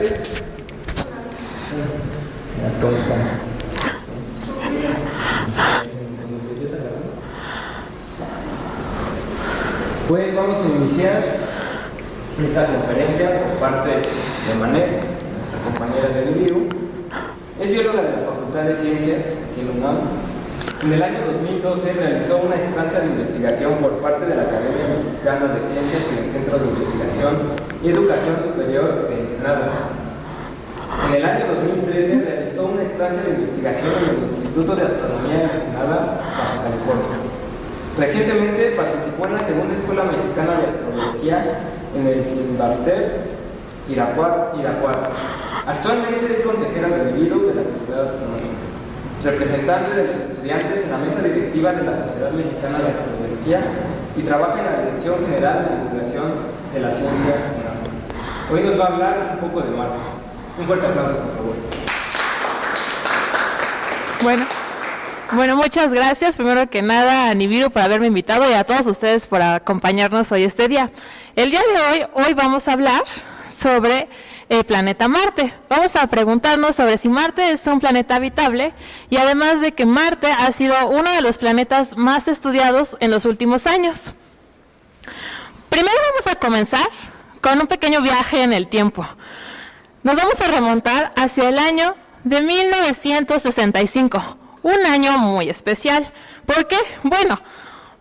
¿Cómo están? Pues vamos a iniciar esta conferencia por parte de Manet, nuestra compañera de Nibiru. Es bióloga de la Facultad de Ciencias aquí en UNAM. En el año 2012 realizó una estancia de investigación por parte de la Academia Mexicana de Ciencias y del Centro de Investigación y Educación Superior de Ensenada. En el año 2013 realizó una estancia de investigación en el Instituto de Astronomía de Ensenada, Baja California. Recientemente participó en la Segunda Escuela Mexicana de Astrología en el Silvester, Irapuato. Actualmente es consejera de Nibiru de la Sociedad Astronómica, representante de los estudiantes en la mesa directiva de la Sociedad Mexicana de Astrología y trabaja en la Dirección General de Divulgación de la Ciencia UNAM. Hoy nos va a hablar un poco de Marte. Un fuerte aplauso, por favor. Bueno, muchas gracias, primero que nada a Nibiru por haberme invitado y a todos ustedes por acompañarnos hoy este día. El día de hoy vamos a hablar sobre el planeta Marte. Vamos a preguntarnos sobre si Marte es un planeta habitable y además de que Marte ha sido uno de los planetas más estudiados en los últimos años. Primero vamos a comenzar con un pequeño viaje en el tiempo. Nos vamos a remontar hacia el año de 1965. Un año muy especial. ¿Por qué? Bueno,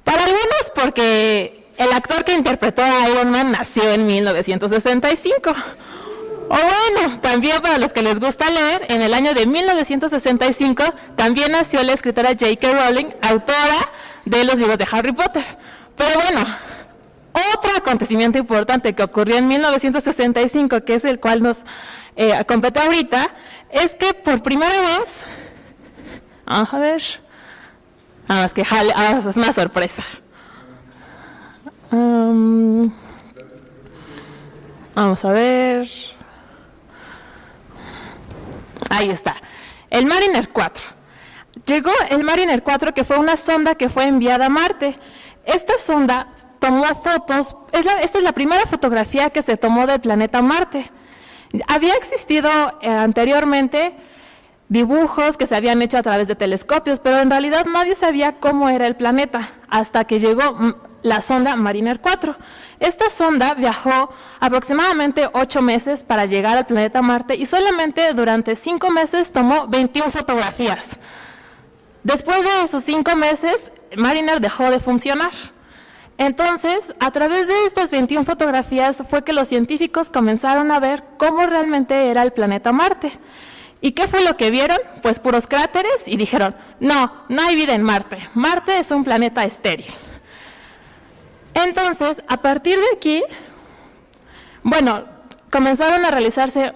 para algunos porque el actor que interpretó a Iron Man nació en 1965. O bueno, también para los que les gusta leer, en el año de 1965 también nació la escritora J.K. Rowling, autora de los libros de Harry Potter. Pero bueno, otro acontecimiento importante que ocurrió en 1965, que es el cual nos compete ahorita, es que por primera vez... Vamos a ver. Nada más que es una sorpresa. Vamos a ver. Ahí está. El Mariner 4. Llegó el Mariner 4, que fue una sonda que fue enviada a Marte. Esta sonda tomó fotos. Esta es la primera fotografía que se tomó del planeta Marte. Había existido anteriormente dibujos que se habían hecho a través de telescopios, pero en realidad nadie sabía cómo era el planeta hasta que llegó la sonda Mariner 4. Esta sonda viajó aproximadamente 8 meses para llegar al planeta Marte y solamente durante 5 meses tomó 21 fotografías. Después de esos 5 meses, Mariner dejó de funcionar. Entonces, a través de estas 21 fotografías fue que los científicos comenzaron a ver cómo realmente era el planeta Marte. ¿Y qué fue lo que vieron? Pues puros cráteres y dijeron, no hay vida en Marte. Marte es un planeta estéril. Entonces, a partir de aquí, bueno, comenzaron a realizarse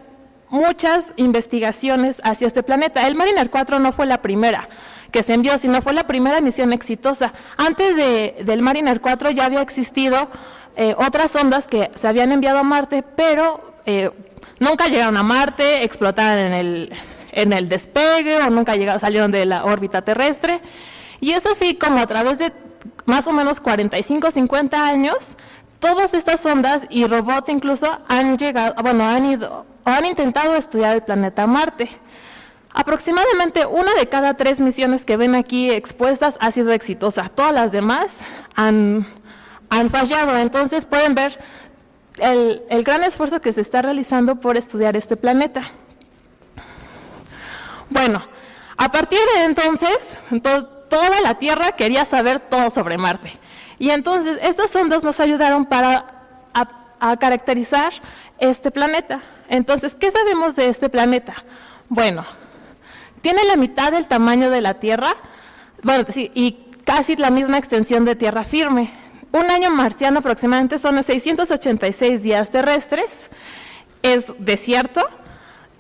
muchas investigaciones hacia este planeta. El Mariner 4 no fue la primera que se envió, sino fue la primera misión exitosa. Antes del Mariner 4 ya había existido otras sondas que se habían enviado a Marte, pero nunca llegaron a Marte, explotaron en el despegue o nunca salieron de la órbita terrestre. Y es así como a través de más o menos 45 o 50 años, todas estas sondas y robots incluso han intentado estudiar el planeta Marte. Aproximadamente 1 de cada 3 misiones que ven aquí expuestas ha sido exitosa. Todas las demás han fallado. Entonces pueden ver el gran esfuerzo que se está realizando por estudiar este planeta. Bueno, a partir de entonces toda la Tierra quería saber todo sobre Marte. Y entonces estas sondas nos ayudaron a caracterizar este planeta. Entonces, ¿qué sabemos de este planeta? Bueno, tiene la mitad del tamaño de la Tierra, bueno, sí, y casi la misma extensión de tierra firme. Un año marciano aproximadamente son 686 días terrestres, es desierto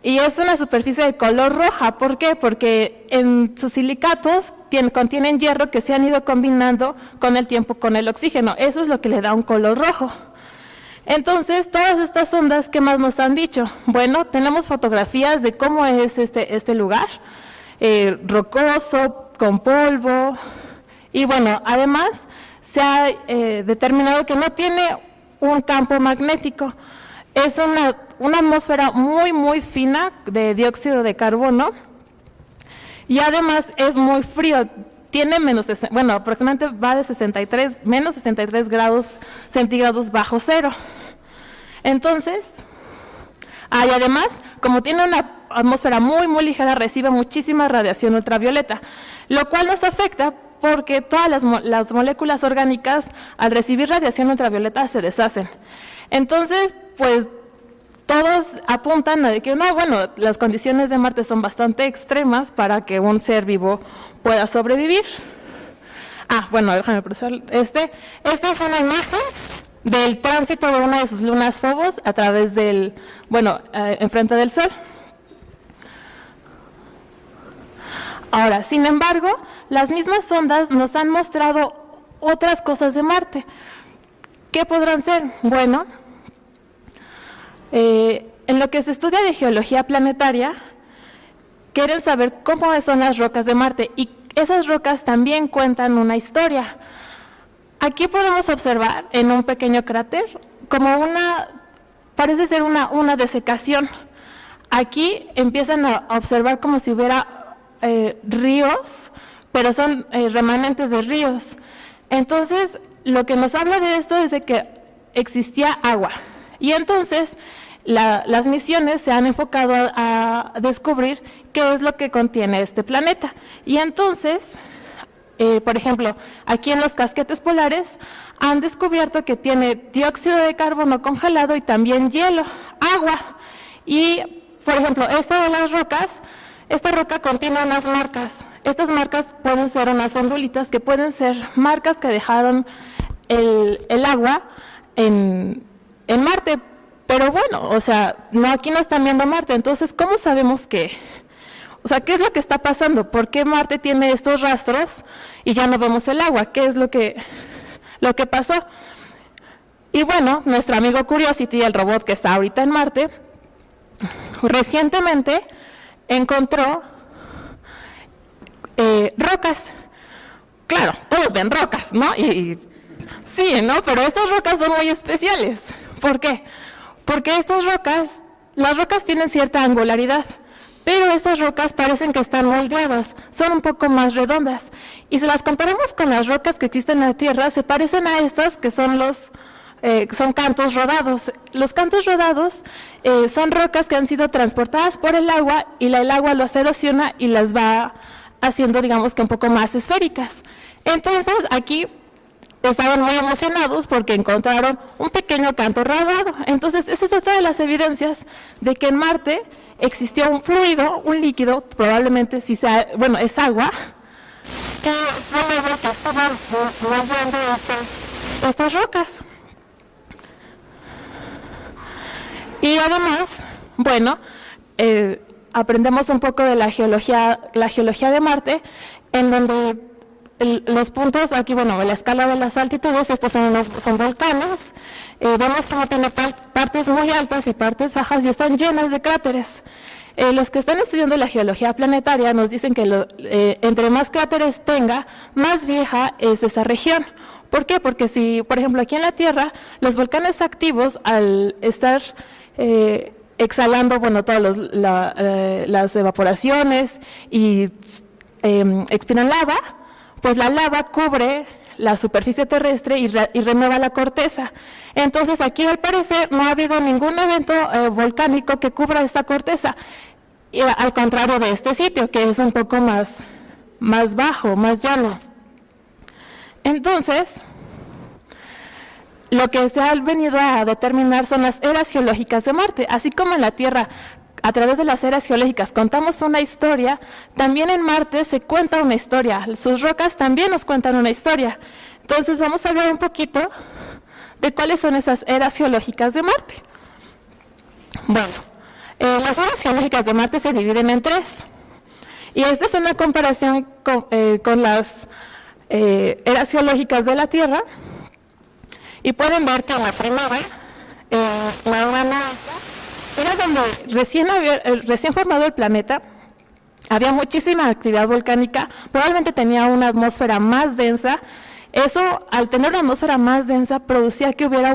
y es una superficie de color roja. ¿Por qué? Porque en sus silicatos contienen hierro que se han ido combinando con el tiempo con el oxígeno. Eso es lo que le da un color rojo. Entonces, todas estas sondas, ¿qué más nos han dicho? Bueno, tenemos fotografías de cómo es este lugar, rocoso, con polvo, y bueno, además se ha determinado que no tiene un campo magnético. Es una atmósfera muy, muy fina de dióxido de carbono y además es muy frío. Tiene aproximadamente va de menos 63 grados centígrados bajo cero. Entonces, y además, como tiene una atmósfera muy, muy ligera, recibe muchísima radiación ultravioleta, lo cual nos afecta porque todas las moléculas orgánicas, al recibir radiación ultravioleta, se deshacen. Entonces, pues, todos apuntan a que las condiciones de Marte son bastante extremas para que un ser vivo pueda sobrevivir. Déjame procesar. Esta es una imagen del tránsito de una de sus lunas Phobos a través enfrente del Sol. Ahora, sin embargo, las mismas ondas nos han mostrado otras cosas de Marte. ¿Qué podrán ser? Bueno, en lo que se estudia de geología planetaria, quieren saber cómo son las rocas de Marte y esas rocas también cuentan una historia. Aquí podemos observar en un pequeño cráter como parece ser una desecación. Aquí empiezan a observar como si hubiera ríos, pero son remanentes de ríos. Entonces, lo que nos habla de esto es de que existía agua. Y entonces, las misiones se han enfocado a descubrir qué es lo que contiene este planeta. Y entonces, por ejemplo, aquí en los casquetes polares han descubierto que tiene dióxido de carbono congelado y también hielo, agua. Y, por ejemplo, esta roca contiene unas marcas. Estas marcas pueden ser unas ondulitas que pueden ser marcas que dejaron el agua en Marte. Pero aquí no están viendo Marte. Entonces, ¿cómo sabemos qué es lo que está pasando? ¿Por qué Marte tiene estos rastros y ya no vemos el agua? ¿Qué es lo que pasó? Y nuestro amigo Curiosity, el robot que está ahorita en Marte, recientemente encontró rocas. Claro, todos ven rocas, ¿no? Sí, ¿no? Pero estas rocas son muy especiales. ¿Por qué? Porque las rocas tienen cierta angularidad, pero estas rocas parecen que están moldeadas, son un poco más redondas. Y si las comparamos con las rocas que existen en la Tierra, se parecen a estas que son son cantos rodados. Los cantos rodados son rocas que han sido transportadas por el agua y el agua las erosiona y las va haciendo, digamos que un poco más esféricas. Entonces, aquí estaban muy emocionados porque encontraron un pequeño canto rodado. Entonces, esa es otra de las evidencias de que en Marte existió un fluido, un líquido, probablemente es agua, que estaba moviendo estas rocas. Y además, aprendemos un poco de la geología de Marte, en donde los puntos, aquí, la escala de las altitudes, estos son volcanes, vemos cómo tiene partes muy altas y partes bajas y están llenas de cráteres. Los que están estudiando la geología planetaria nos dicen que entre más cráteres tenga, más vieja es esa región. ¿Por qué? Porque si, por ejemplo, aquí en la Tierra, los volcanes activos, al estar exhalando, todas las evaporaciones y expiran lava, pues la lava cubre la superficie terrestre y renueva la corteza. Entonces, aquí al parecer no ha habido ningún evento volcánico que cubra esta corteza, y al contrario de este sitio, que es un poco más bajo, más llano. Entonces, lo que se ha venido a determinar son las eras geológicas de Marte. Así como en la Tierra, a través de las eras geológicas contamos una historia, también en Marte se cuenta una historia. Sus rocas también nos cuentan una historia. Entonces vamos a hablar un poquito de cuáles son esas eras geológicas de Marte. Las eras geológicas de Marte se dividen en 3. Y esta es una comparación con las eras geológicas de la Tierra. Y pueden ver que en la primera, la humana, era donde recién formado el planeta, había muchísima actividad volcánica, probablemente tenía una atmósfera más densa. Eso, al tener una atmósfera más densa, producía que hubiera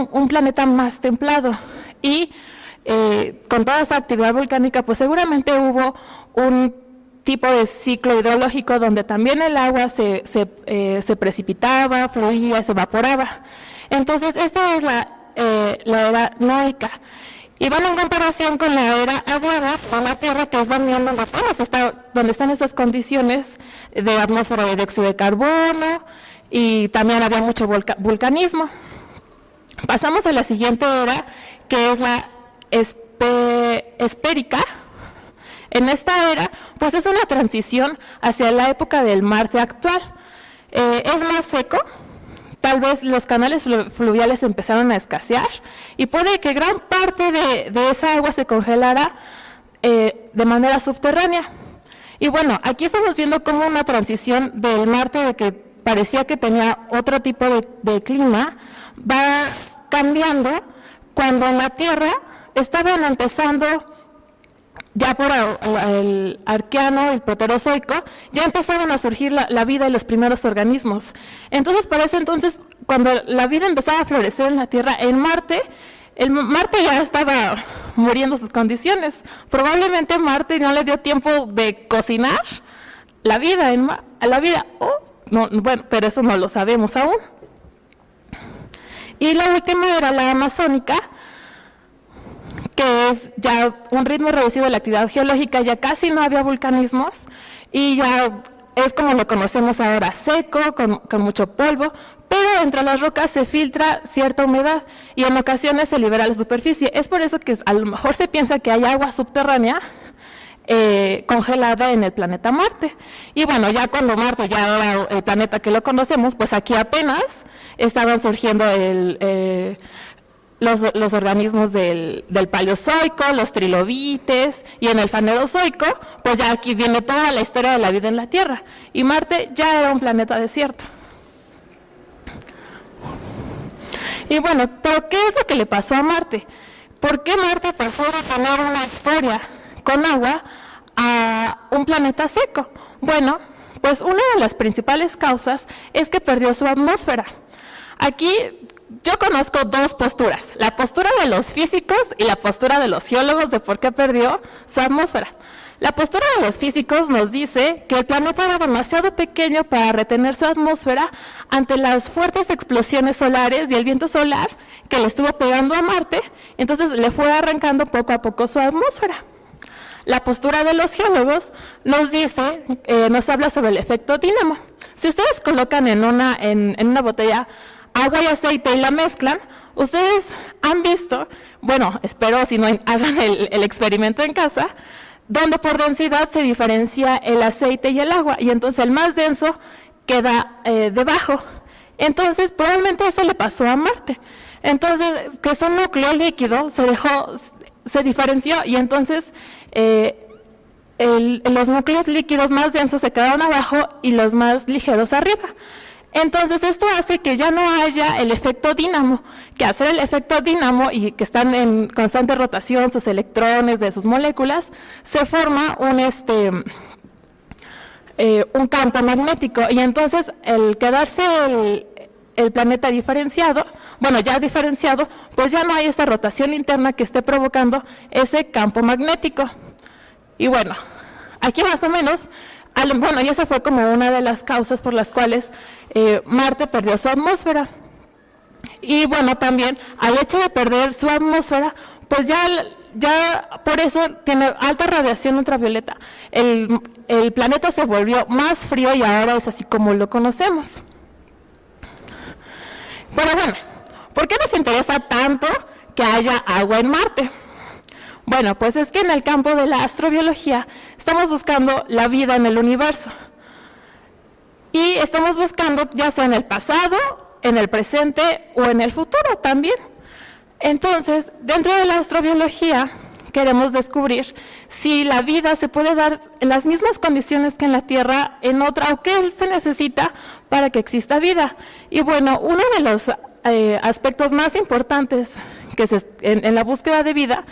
un planeta más templado. Y con toda esa actividad volcánica, pues seguramente hubo un tipo de ciclo hidrológico donde también el agua se precipitaba, fluía, se evaporaba. Entonces, esta es la era noica. Y van en comparación con la era aguada, con la Tierra, que es donde están esas condiciones de atmósfera de dióxido de carbono, y también había mucho vulcanismo. Pasamos a la siguiente era, que es la espérica. En esta era, pues es una transición hacia la época del Marte actual. Es más seco, tal vez los canales fluviales empezaron a escasear y puede que gran parte de esa agua se congelara de manera subterránea. Y bueno, aquí estamos viendo como una transición del Marte, de que parecía que tenía otro tipo de clima, va cambiando cuando en la Tierra estaban empezando, ya por el Arqueano, el Proterozoico, ya empezaban a surgir la vida y los primeros organismos. Entonces, para ese entonces, cuando la vida empezaba a florecer en la Tierra, en Marte, Marte ya estaba muriendo sus condiciones. Probablemente Marte no le dio tiempo de cocinar la vida, no, bueno, pero eso no lo sabemos aún. Y la última era la amazónica, que es ya un ritmo reducido de la actividad geológica, ya casi no había vulcanismos y ya es como lo conocemos ahora, seco, con mucho polvo, pero entre las rocas se filtra cierta humedad y en ocasiones se libera a la superficie. Es por eso que a lo mejor se piensa que hay agua subterránea congelada en el planeta Marte. Y bueno, ya cuando Marte ya era el planeta que lo conocemos, pues aquí apenas estaban surgiendo los organismos del Paleozoico, los trilobites, y en el Fanerozoico, pues ya aquí viene toda la historia de la vida en la Tierra. Y Marte ya era un planeta desierto. Y bueno, ¿pero qué es lo que le pasó a Marte? ¿Por qué Marte pasó de tener una historia con agua a un planeta seco? Bueno, pues una de las principales causas es que perdió su atmósfera. Aquí yo conozco dos posturas, la postura de los físicos y la postura de los geólogos de por qué perdió su atmósfera. La postura de los físicos nos dice que el planeta era demasiado pequeño para retener su atmósfera ante las fuertes explosiones solares y el viento solar que le estuvo pegando a Marte, entonces le fue arrancando poco a poco su atmósfera. La postura de los geólogos nos dice, nos habla sobre el efecto dínamo. Si ustedes colocan en una botella agua y aceite y la mezclan, ustedes han visto, bueno, espero si no hagan el experimento en casa, donde por densidad se diferencia el aceite y el agua, y entonces el más denso queda debajo. Entonces, probablemente eso le pasó a Marte. Entonces, que es un núcleo líquido, se diferenció, y entonces los núcleos líquidos más densos se quedaron abajo y los más ligeros arriba. Entonces, esto hace que ya no haya el efecto dínamo, que hacer el efecto dínamo y que están en constante rotación sus electrones de sus moléculas, se forma un campo magnético, y entonces el quedarse el planeta diferenciado, bueno, ya diferenciado, pues ya no hay esta rotación interna que esté provocando ese campo magnético. Y bueno, aquí más o menos, bueno, y esa fue como una de las causas por las cuales Marte perdió su atmósfera. Y bueno, también al hecho de perder su atmósfera, pues ya por eso tiene alta radiación ultravioleta. El planeta se volvió más frío y ahora es así como lo conocemos. Pero bueno, ¿por qué nos interesa tanto que haya agua en Marte? Bueno, pues es que en el campo de la astrobiología estamos buscando la vida en el universo. Y estamos buscando ya sea en el pasado, en el presente o en el futuro también. Entonces, dentro de la astrobiología queremos descubrir si la vida se puede dar en las mismas condiciones que en la Tierra, en otra, o qué se necesita para que exista vida. Y bueno, uno de los aspectos más importantes en la búsqueda de vida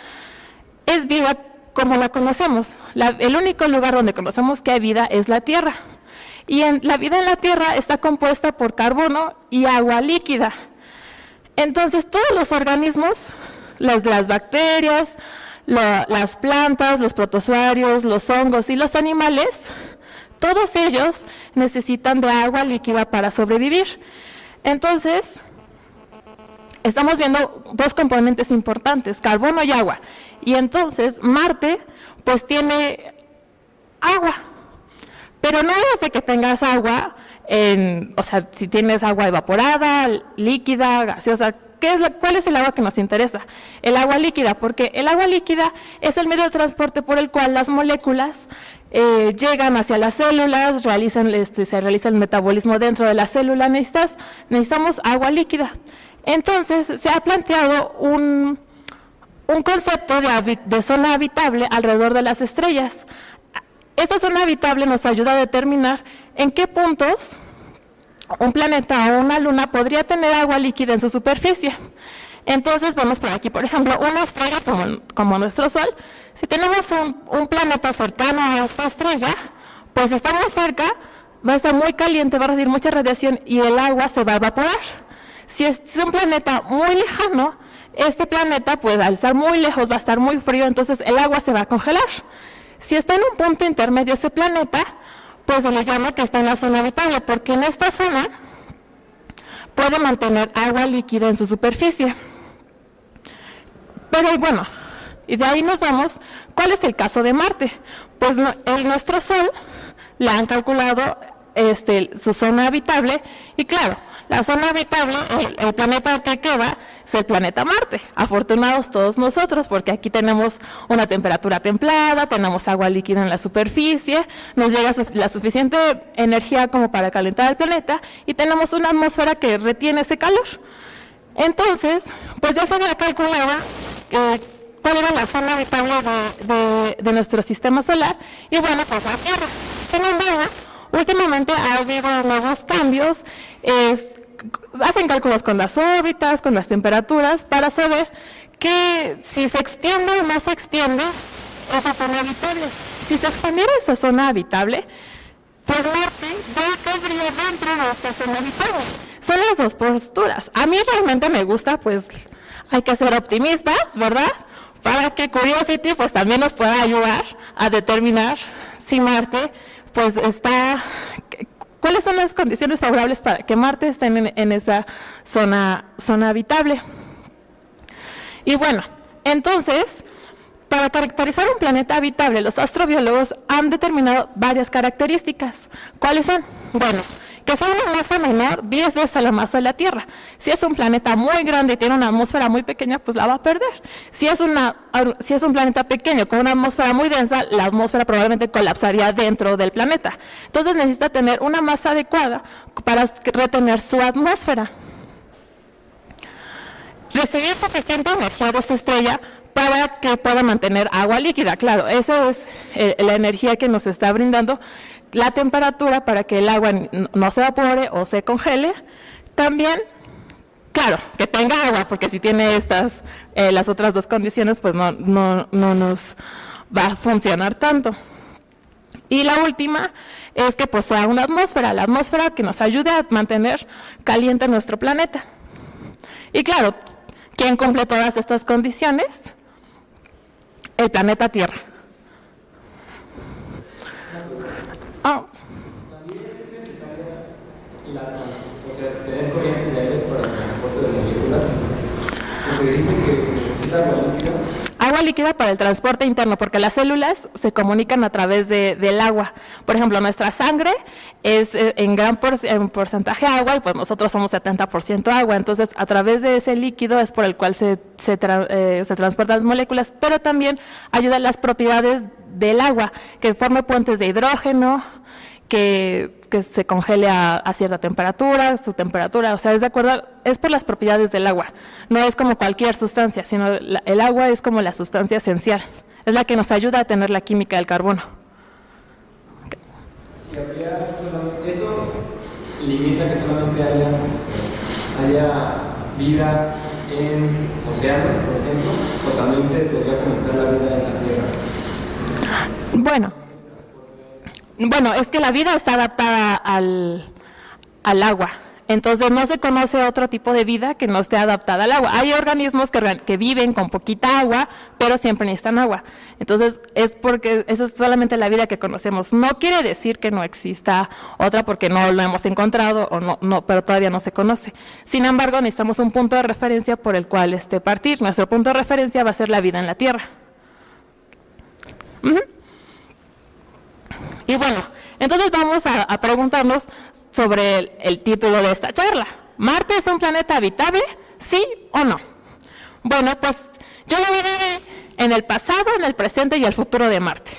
es vida como la conocemos. El único lugar donde conocemos que hay vida es la Tierra. Y la vida en la Tierra está compuesta por carbono y agua líquida. Entonces, todos los organismos, las bacterias, las plantas, los protozoarios, los hongos y los animales, todos ellos necesitan de agua líquida para sobrevivir. Entonces, estamos viendo dos componentes importantes, carbono y agua. Y entonces, Marte, pues tiene agua. Pero no es de que tengas agua, o sea, si tienes agua evaporada, líquida, gaseosa. ¿Cuál es el agua que nos interesa? El agua líquida, porque el agua líquida es el medio de transporte por el cual las moléculas llegan hacia las células, se realiza el metabolismo dentro de la célula. Necesitamos agua líquida. Entonces, se ha planteado un concepto de zona habitable alrededor de las estrellas. Esta zona habitable nos ayuda a determinar en qué puntos un planeta o una luna podría tener agua líquida en su superficie. Entonces, vamos por aquí, por ejemplo, una estrella como nuestro Sol. Si tenemos un planeta cercano a esta estrella, pues si está muy cerca, va a estar muy caliente, va a recibir mucha radiación y el agua se va a evaporar. Si es un planeta muy lejano, este planeta, pues al estar muy lejos, va a estar muy frío, entonces el agua se va a congelar. Si está en un punto intermedio ese planeta, pues se le llama que está en la zona habitable, porque en esta zona puede mantener agua líquida en su superficie. Pero bueno, y de ahí nos vamos, ¿cuál es el caso de Marte? Pues nuestro Sol le han calculado su zona habitable, y claro, la zona habitable, el planeta que queda, es el planeta Marte. Afortunados todos nosotros, porque aquí tenemos una temperatura templada, tenemos agua líquida en la superficie, nos llega la suficiente energía como para calentar el planeta, y tenemos una atmósfera que retiene ese calor. Entonces, pues ya se había calculado cuál era la zona habitable de nuestro sistema solar, y bueno, pues la Tierra. Sin embargo, últimamente ha habido nuevos cambios, hacen cálculos con las órbitas, con las temperaturas, para saber que si se extiende o no se extiende esa zona habitable. Si se expandiera esa zona habitable, pues Marte ya quedaría dentro de esta zona habitable. Son las dos posturas. A mí realmente me gusta, pues hay que ser optimistas, ¿verdad? Para que Curiosity pues también nos pueda ayudar a determinar si Marte pues ¿cuáles son las condiciones favorables para que Marte esté en esa zona habitable? Y bueno, entonces, para caracterizar un planeta habitable, los astrobiólogos han determinado varias características. ¿Cuáles son? Bueno, que sea una masa menor 10 veces a la masa de la Tierra. Si es un planeta muy grande y tiene una atmósfera muy pequeña, pues la va a perder. Si es un planeta pequeño con una atmósfera muy densa, la atmósfera probablemente colapsaría dentro del planeta. Entonces necesita tener una masa adecuada para retener su atmósfera. Recibir suficiente energía de su estrella para que pueda mantener agua líquida. Claro, esa es la energía que nos está brindando la temperatura para que el agua no se evapore o se congele. También, claro, que tenga agua, porque si tiene las otras dos condiciones, pues no nos va a funcionar tanto. Y la última es que posea una atmósfera, la atmósfera que nos ayude a mantener caliente nuestro planeta. Y claro, ¿quién cumple todas estas condiciones? El planeta Tierra. ¿También es necesaria tener corrientes de aire para el transporte de moléculas? Porque dicen que se necesita agua líquida. Agua líquida para el transporte interno, porque las células se comunican a través del agua. Por ejemplo, nuestra sangre es en porcentaje agua, y pues nosotros somos 70% agua. Entonces, a través de ese líquido es por el cual se transportan las moléculas, pero también ayuda a las propiedades del agua, que forme puentes de hidrógeno, que se congele a cierta temperatura, su temperatura, o sea, es por las propiedades del agua. No es como cualquier sustancia, sino el agua es como la sustancia esencial. Es la que nos ayuda a tener la química del carbono. Okay. ¿Y eso limita que solamente haya vida en océanos, por ejemplo, o también se podría fomentar la vida en la Tierra? Bueno, es que la vida está adaptada al agua. Entonces no se conoce otro tipo de vida que no esté adaptada al agua. Hay organismos que viven con poquita agua, pero siempre necesitan agua. Entonces es porque esa es solamente la vida que conocemos. No quiere decir que no exista otra porque no lo hemos encontrado o no, pero todavía no se conoce. Sin embargo, necesitamos un punto de referencia por el cual partir. Nuestro punto de referencia va a ser la vida en la Tierra. Y bueno, entonces vamos a preguntarnos sobre el título de esta charla. ¿Marte es un planeta habitable? ¿Sí o no? Bueno, pues yo lo dividiré en el pasado, en el presente y el futuro de Marte.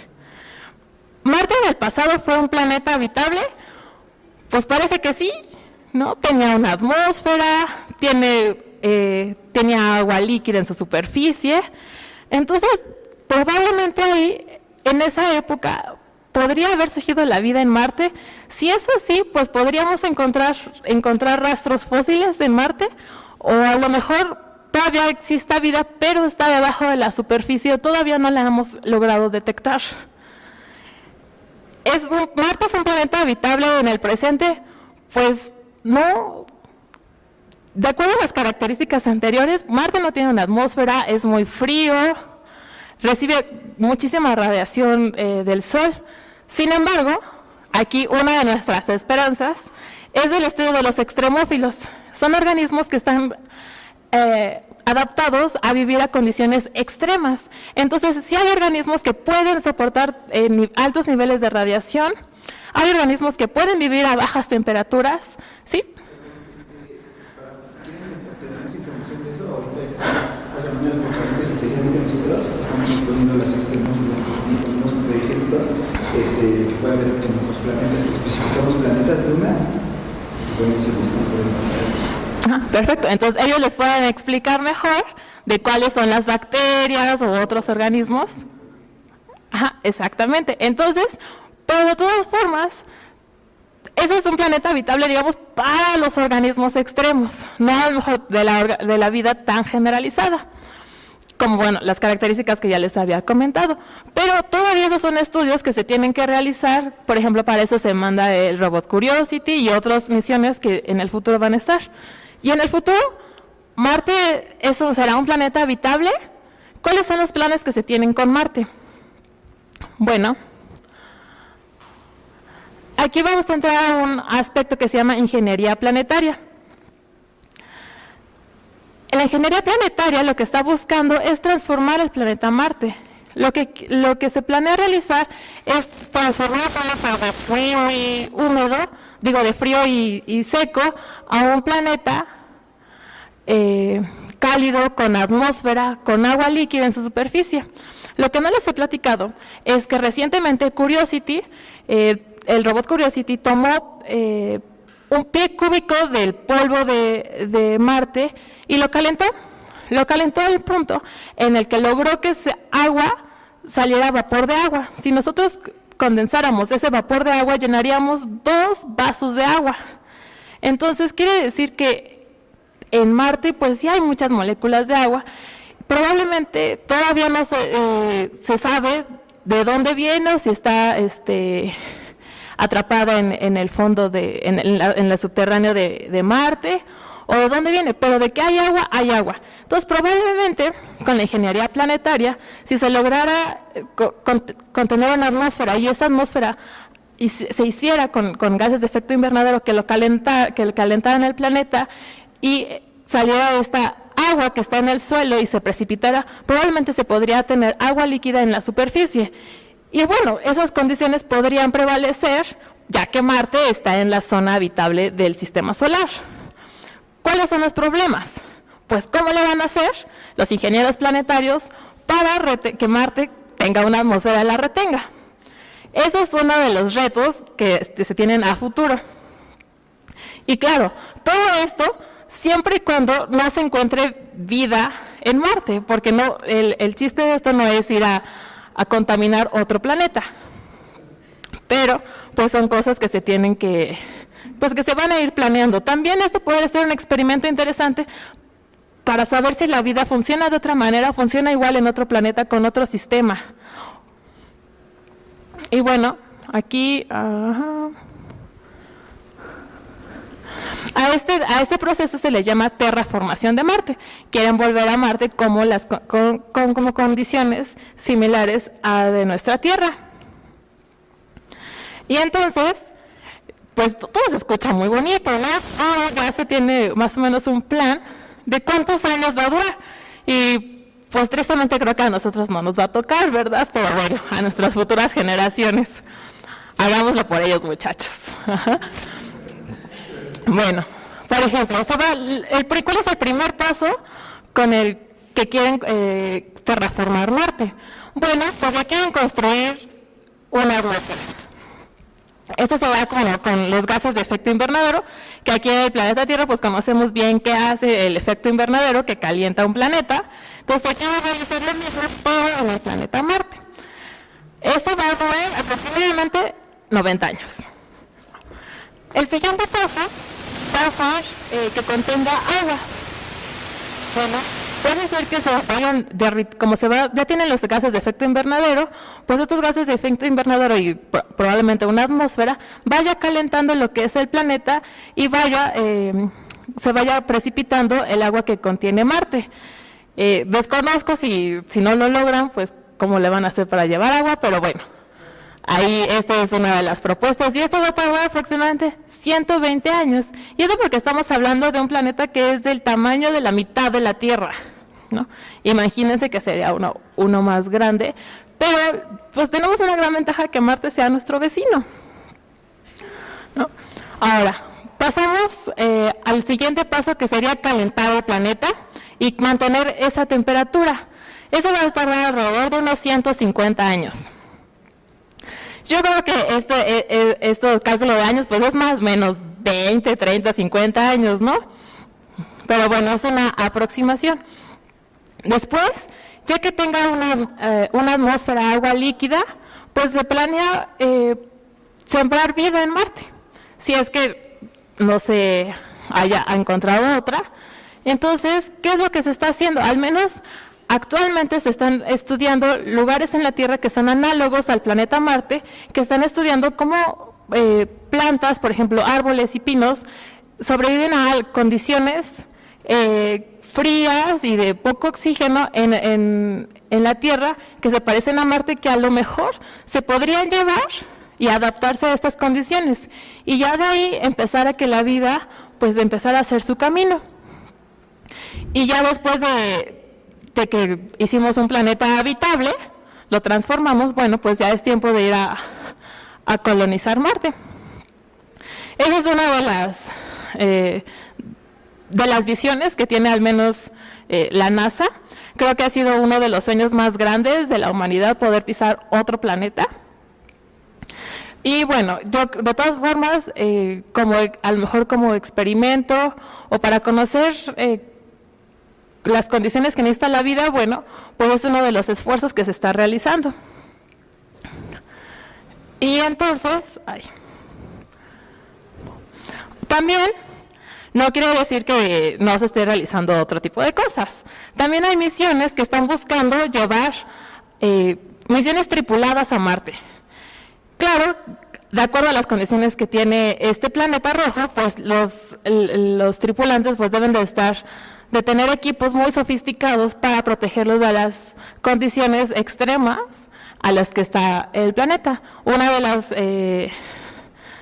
¿Marte en el pasado fue un planeta habitable? Pues parece que sí, ¿no? Tenía una atmósfera, tenía agua líquida en su superficie. Entonces, probablemente ahí, en esa época, ¿podría haber surgido la vida en Marte? Si es así, pues podríamos encontrar rastros fósiles en Marte, o a lo mejor todavía exista vida, pero está debajo de la superficie, todavía no la hemos logrado detectar. ¿Marte es un planeta habitable en el presente? Pues no. De acuerdo a las características anteriores, Marte no tiene una atmósfera, es muy frío, recibe muchísima radiación del Sol. Sin embargo, aquí una de nuestras esperanzas es el estudio de los extremófilos. Son organismos que están adaptados a vivir a condiciones extremas. Entonces, si hay organismos que pueden soportar altos niveles de radiación, hay organismos que pueden vivir a bajas temperaturas, ¿sí? ¿Tenemos información de eso? Ahorita las hermanas locales, especialmente nosotros, estamos exponiendo las extremófilos y ponemos ejemplos que puede haber en otros planetas, especificamos planetas lunas, y con eso nos pueden pasar. Perfecto, entonces ellos les pueden explicar mejor de cuáles son las bacterias u otros organismos. Exactamente, entonces, pero de todas formas, ese es un planeta habitable, digamos, para los organismos extremos, no a lo mejor de la vida tan generalizada, como bueno, las características que ya les había comentado. Pero todavía esos son estudios que se tienen que realizar. Por ejemplo, para eso se manda el robot Curiosity y otras misiones que en el futuro van a estar. Y en el futuro, ¿Marte será un planeta habitable? ¿Cuáles son los planes que se tienen con Marte? Bueno, aquí vamos a entrar a un aspecto que se llama ingeniería planetaria. En la ingeniería planetaria lo que está buscando es transformar el planeta Marte. Lo que se planea realizar es transformar el planeta de frío y húmedo, de frío y seco, a un planeta cálido, con atmósfera, con agua líquida en su superficie. Lo que no les he platicado es que recientemente Curiosity, el robot Curiosity tomó un pie cúbico del polvo de Marte y lo calentó al punto en el que logró que ese agua saliera vapor de agua. Si nosotros condensáramos ese vapor de agua, llenaríamos 2 vasos de agua. Entonces quiere decir que en Marte pues sí hay muchas moléculas de agua. Probablemente todavía no se sabe de dónde viene o si está atrapada en el fondo, en el subterráneo de Marte, o de dónde viene, pero de que hay agua, hay agua. Entonces, probablemente, con la ingeniería planetaria, si se lograra contener una atmósfera, y esa atmósfera se hiciera con gases de efecto invernadero que calentaran el planeta, y saliera esta agua que está en el suelo y se precipitara, probablemente se podría tener agua líquida en la superficie. Y bueno, esas condiciones podrían prevalecer, ya que Marte está en la zona habitable del sistema solar. ¿Cuáles son los problemas? Pues, ¿cómo le van a hacer los ingenieros planetarios para que Marte tenga una atmósfera y la retenga? Eso es uno de los retos que se tienen a futuro. Y claro, todo esto siempre y cuando no se encuentre vida en Marte, porque no, el chiste de esto no es ir a contaminar otro planeta. Pero, pues son cosas que se tienen que se van a ir planeando. También esto puede ser un experimento interesante para saber si la vida funciona de otra manera, funciona igual en otro planeta con otro sistema. Y bueno, aquí A este proceso se le llama terraformación de Marte. Quieren volver a Marte como como condiciones similares a de nuestra Tierra. Y entonces, pues todo se escucha muy bonito, ¿no? Ahora ya se tiene más o menos un plan de cuántos años va a durar. Y pues tristemente creo que a nosotros no nos va a tocar, ¿verdad? Pero bueno, a nuestras futuras generaciones. Hagámoslo por ellos, muchachos. Bueno, por ejemplo, ¿cuál es el primer paso con el que quieren terraformar Marte? Bueno, pues ya quieren construir una atmósfera. Esto se va con los gases de efecto invernadero, que aquí en el planeta Tierra pues conocemos bien qué hace el efecto invernadero, que calienta un planeta. Entonces aquí va a realizar lo mismo, pero en el planeta Marte. Esto va a durar aproximadamente 90 años. El siguiente paso va a ser que contenga agua. Bueno, puede ser que se vayan como ya tienen los gases de efecto invernadero, pues estos gases de efecto invernadero y probablemente una atmósfera vaya calentando lo que es el planeta y se vaya precipitando el agua que contiene Marte. Desconozco si no lo logran, pues cómo le van a hacer para llevar agua, pero bueno, ahí esta es una de las propuestas y esto va a tardar aproximadamente 120 años. Y eso porque estamos hablando de un planeta que es del tamaño de la mitad de la Tierra, ¿no? Imagínense que sería uno más grande, pero pues tenemos una gran ventaja que Marte sea nuestro vecino, ¿no? Ahora, pasamos al siguiente paso, que sería calentar el planeta y mantener esa temperatura. Eso va a tardar alrededor de unos 150 años. Yo creo que esto cálculo de años, pues es más o menos 20, 30, 50 años, ¿no? Pero bueno, es una aproximación. Después, ya que tenga una atmósfera, agua líquida, pues se planea sembrar vida en Marte. Si es que no se haya encontrado otra. Entonces, ¿qué es lo que se está haciendo? Al menos actualmente se están estudiando lugares en la Tierra que son análogos al planeta Marte, que están estudiando cómo plantas, por ejemplo, árboles y pinos, sobreviven a condiciones frías y de poco oxígeno en la Tierra, que se parecen a Marte, que a lo mejor se podrían llevar y adaptarse a estas condiciones. Y ya de ahí empezar a que la vida, pues empezar a hacer su camino. Y ya después de que hicimos un planeta habitable, lo transformamos, bueno, pues ya es tiempo de ir a colonizar Marte. Esa es una de las visiones que tiene al menos la NASA. Creo que ha sido uno de los sueños más grandes de la humanidad poder pisar otro planeta. Y bueno, yo de todas formas, a lo mejor como experimento o para conocer las condiciones que necesita la vida, bueno, pues es uno de los esfuerzos que se está realizando. Y entonces, también no quiere decir que no se esté realizando otro tipo de cosas. También hay misiones que están buscando llevar misiones tripuladas a Marte. Claro, de acuerdo a las condiciones que tiene este planeta rojo, pues los tripulantes pues deben de tener equipos muy sofisticados para protegerlos de las condiciones extremas a las que está el planeta. Una de las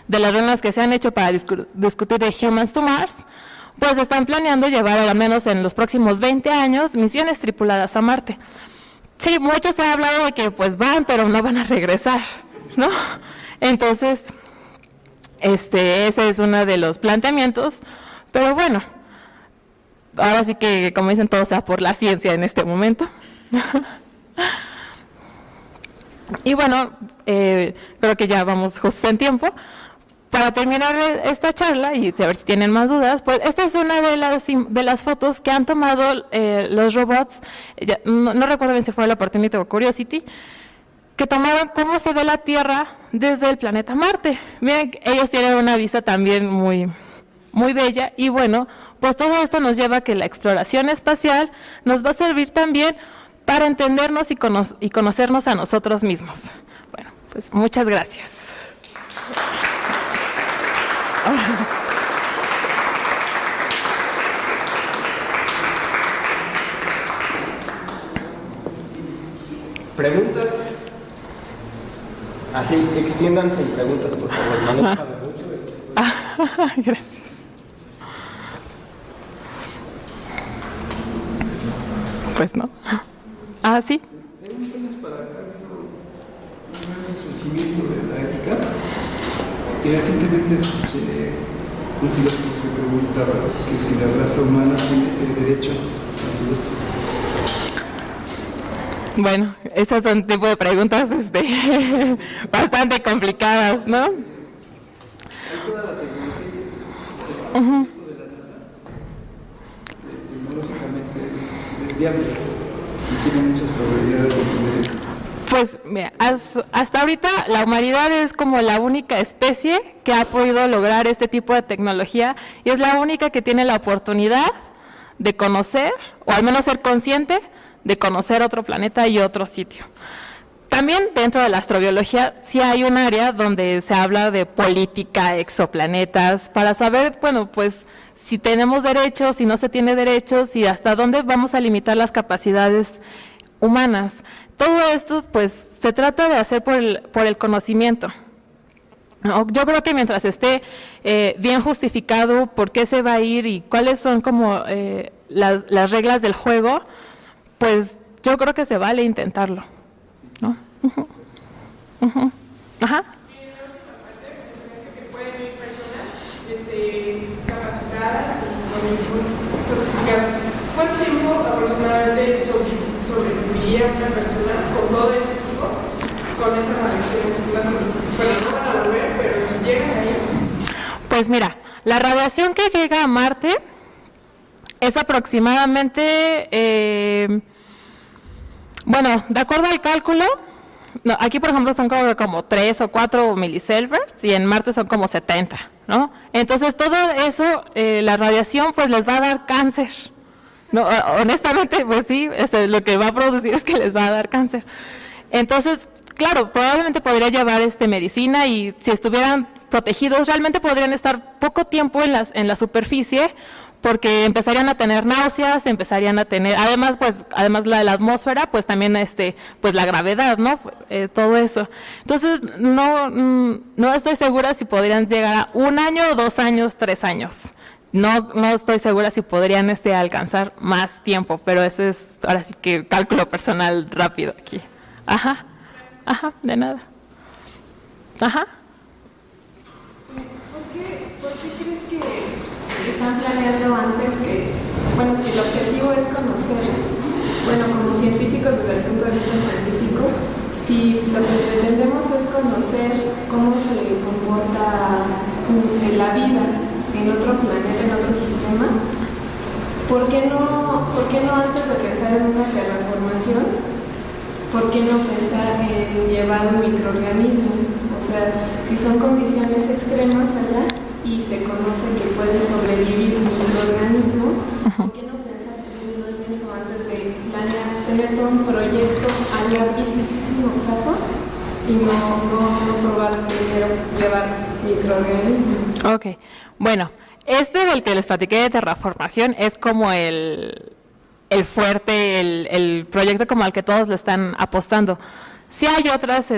reuniones que se han hecho para discutir de Humans to Mars, pues están planeando llevar al menos en los próximos 20 años misiones tripuladas a Marte. Sí, muchos han hablado de que pues van, pero no van a regresar, ¿no? Entonces, ese es uno de los planteamientos, pero bueno, ahora sí que, como dicen, todo sea por la ciencia en este momento. Y bueno, creo que ya vamos justo en tiempo. Para terminar esta charla y a ver si tienen más dudas, pues esta es una de las fotos que han tomado los robots, no recuerdo bien si fue la Opportunity o Curiosity, que tomaron cómo se ve la Tierra desde el planeta Marte. Miren, ellos tienen una vista también muy, muy bella y bueno, pues todo esto nos lleva a que la exploración espacial nos va a servir también para entendernos y conocernos a nosotros mismos. Bueno, pues muchas gracias. ¿Preguntas? Así, extiéndanse en preguntas, por favor. Manuel sabe mucho. Gracias. Pues no. Sí. Tenemos años para acá un surgimiento de la ética. Y recientemente escuché un filósofo que preguntaba que si la raza humana tiene el derecho a todo esto. Bueno, esas son tipo de preguntas bastante complicadas, ¿no? Hay toda la tecnología, o sea, el proyecto de la NASA, tecnológicamente es viable y tiene muchas probabilidades de tener éxito. Pues mira, hasta ahorita la humanidad es como la única especie que ha podido lograr este tipo de tecnología y es la única que tiene la oportunidad de conocer, o al menos ser consciente de conocer otro planeta y otro sitio. También dentro de la astrobiología sí hay un área donde se habla de política, exoplanetas, para saber, bueno, pues si tenemos derechos, si no se tiene derechos y hasta dónde vamos a limitar las capacidades humanas. Todo esto, pues, se trata de hacer por el conocimiento. Yo creo que mientras esté bien justificado por qué se va a ir y cuáles son como las reglas del juego, pues yo creo que se vale intentarlo, ¿no? Ajá. Y en la última parte mencionaste que pueden ir personas capacitadas y con equipos sofisticados. ¿Cuánto tiempo aproximadamente sobreviviría una persona con todo ese equipo, con esas radiaciones? Bueno, no van a volver, pero si llegan ahí. Pues mira, la radiación que llega a Marte es aproximadamente, bueno, de acuerdo al cálculo, no, aquí por ejemplo son como 3 o 4 milisieverts y en Marte son como 70, ¿no? Entonces todo eso, la radiación pues les va a dar cáncer. No, honestamente, pues sí, lo que va a producir es que les va a dar cáncer. Entonces, claro, probablemente podría llevar medicina y si estuvieran protegidos, realmente podrían estar poco tiempo en la superficie, porque empezarían a tener náuseas, empezarían a tener, además la de la atmósfera, pues también pues la gravedad, ¿no? Todo eso. Entonces, no estoy segura si podrían llegar a 1 año, 2 años, 3 años. No estoy segura si podrían alcanzar más tiempo, pero ese es ahora sí que cálculo personal rápido aquí. Ajá, de nada. Ajá. ¿Por qué crees que están planeando antes que, bueno, si el objetivo es conocer, bueno, como científicos desde el punto de vista científico, si lo que pretendemos es conocer cómo se comporta la vida en otro planeta, en otro sistema, ¿por qué no antes de pensar en una terraformación, por qué no pensar en llevar un microorganismo? O sea, si son condiciones extremas allá y se conoce que pueden sobrevivir microorganismos, ¿por qué no pensar primero en eso antes de planear, tener todo un proyecto a larguísimo plazo y no probar primero llevar microorganismos? Ok, bueno, del que les platiqué de terraformación es como el fuerte, el proyecto como al que todos le están apostando. Sí hay otras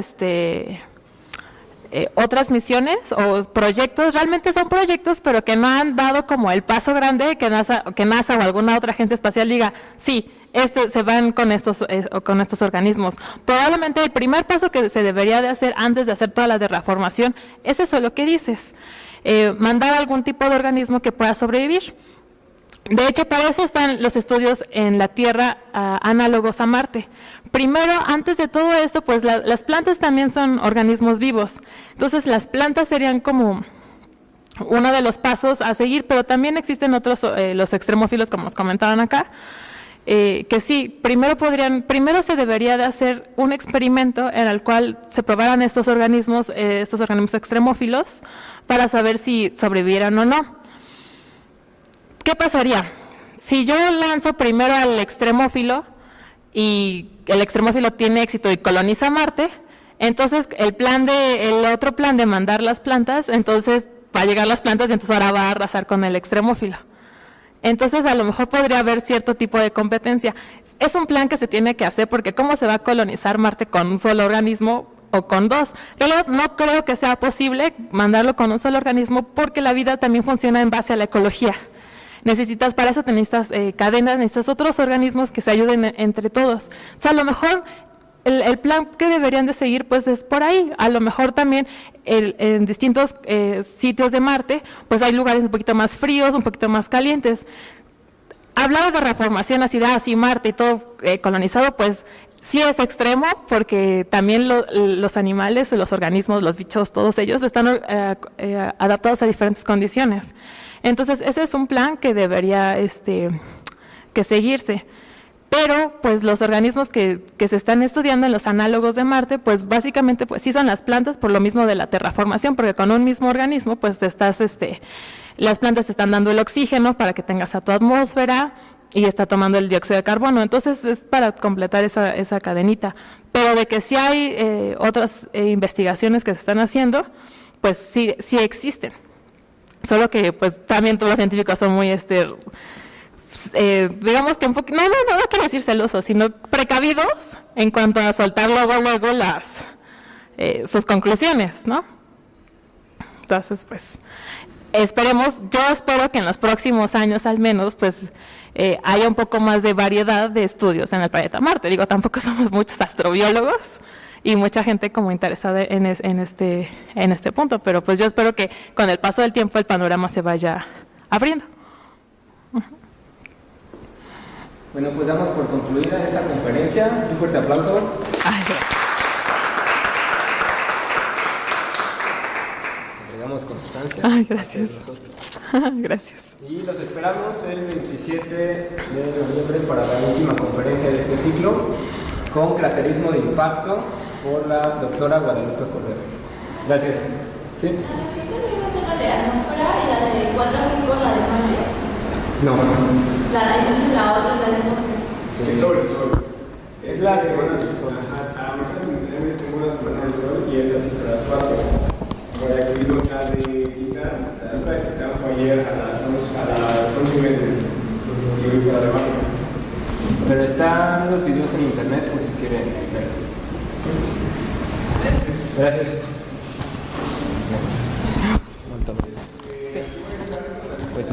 misiones o proyectos, realmente son proyectos, pero que no han dado como el paso grande que NASA o alguna otra agencia espacial diga, sí, se van con estos organismos. Probablemente el primer paso que se debería de hacer antes de hacer toda la terraformación es eso, lo que dices, mandar algún tipo de organismo que pueda sobrevivir. De hecho, para eso están los estudios en la Tierra análogos a Marte. Primero, antes de todo esto, pues las plantas también son organismos vivos. Entonces, las plantas serían como uno de los pasos a seguir, pero también existen otros, los extremófilos, como nos comentaban acá, que sí, primero se debería de hacer un experimento en el cual se probaran estos organismos extremófilos para saber si sobrevivieran o no. ¿Qué pasaría? Si yo lanzo primero al extremófilo y el extremófilo tiene éxito y coloniza Marte, entonces el otro plan de mandar las plantas, entonces va a llegar las plantas y entonces ahora va a arrasar con el extremófilo. Entonces a lo mejor podría haber cierto tipo de competencia. es un plan que se tiene que hacer porque ¿cómo se va a colonizar Marte con un solo organismo o con dos? Yo no creo que sea posible mandarlo con un solo organismo porque la vida también funciona en base a la ecología. Para eso necesitas cadenas, necesitas otros organismos que se ayuden entre todos. O sea, a lo mejor el plan que deberían de seguir pues es por ahí. A lo mejor también en distintos sitios de Marte pues hay lugares un poquito más fríos, un poquito más calientes. Hablaba de reformación, así Marte y todo colonizado, pues sí es extremo porque también los animales, los organismos, los bichos, todos ellos están adaptados a diferentes condiciones. Entonces ese es un plan que debería que seguirse. Pero pues los organismos que se están estudiando en los análogos de Marte, pues básicamente pues sí son las plantas por lo mismo de la terraformación, porque con un mismo organismo pues las plantas te están dando el oxígeno para que tengas a tu atmósfera y está tomando el dióxido de carbono. Entonces es para completar esa cadenita. Pero de que sí hay otras investigaciones que se están haciendo, pues sí existen. Solo que pues también todos los científicos son muy digamos que un poquito, no quiero decir celosos, sino precavidos en cuanto a soltar luego sus conclusiones, ¿no? Entonces, pues, yo espero que en los próximos años al menos, pues, haya un poco más de variedad de estudios en el planeta Marte. Digo, tampoco somos muchos astrobiólogos y mucha gente como interesada en este punto, pero pues yo espero que con el paso del tiempo el panorama se vaya abriendo. Bueno, pues damos por concluida esta conferencia. Un fuerte aplauso. Ay, gracias. Entregamos constancia. Ay, gracias. Gracias. Y los esperamos el 27 de noviembre para la última conferencia de este ciclo con craterismo de impacto por la doctora Guadalupe Cordero. Gracias. ¿Sí? ¿La de atmósfera y la de 4 a 5, la de Marte? No. Entonces la otra, la de atmósfera. El sol. Es la semana del sol. A la mitad simultáneamente tengo una semana del sol y es así a las 4. Voy a incluir la de Gita, la de Gita fue ayer a las 11:30 y hoy fue a la de Marte. Pero están los videos en internet por si quieren ver. Gracias. Un montón. Sí. Pues,